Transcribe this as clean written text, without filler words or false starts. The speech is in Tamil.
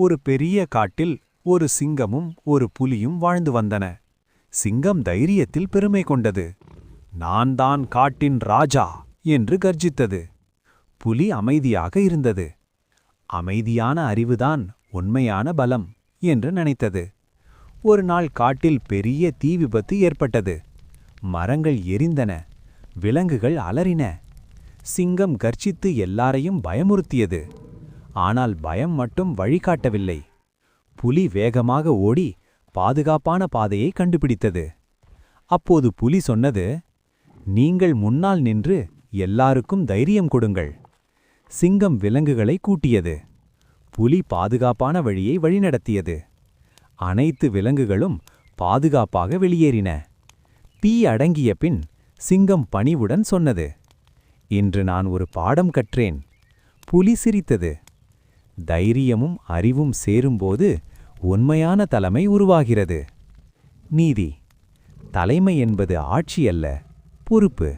ஒரு பெரிய காட்டில் ஒரு சிங்கமும் ஒரு புலியும் வாழ்ந்து வந்தன. சிங்கம் தைரியத்தில் பெருமை கொண்டது. நான் தான் காட்டின் ராஜா என்று கர்ஜித்தது. புலி அமைதியாக இருந்தது. அமைதியான அறிவுதான் உண்மையான பலம் என்று நினைத்தது. ஒரு நாள் காட்டில் பெரிய தீ விபத்து ஏற்பட்டது. மரங்கள் எரிந்தன, விலங்குகள் அலறின. சிங்கம் கர்ஜித்து எல்லாரையும் பயமுறுத்தியது. ஆனால் பயம் மட்டும் வழிகாட்டவில்லை. புலி வேகமாக ஓடி பாதுகாப்பான பாதையை கண்டுபிடித்தது. அப்போது புலி சொன்னது, நீங்கள் முன்னால் நின்று எல்லாருக்கும் தைரியம் கொடுங்கள். சிங்கம் விலங்குகளை கூட்டியது. புலி பாதுகாப்பான வழியை வழிநடத்தியது. அனைத்து விலங்குகளும் பாதுகாப்பாக வெளியேறின. தீ அடங்கிய பின் சிங்கம் பணிவுடன் சொன்னது, இன்று நான் ஒரு பாடம் கற்றேன். புலி சிரித்தது. தைரியமும் அறிவும் சேரும்போது உண்மையான தலைமை உருவாகிறது. நீதி: தலைமை என்பது ஆட்சி அல்ல, பொறுப்பு.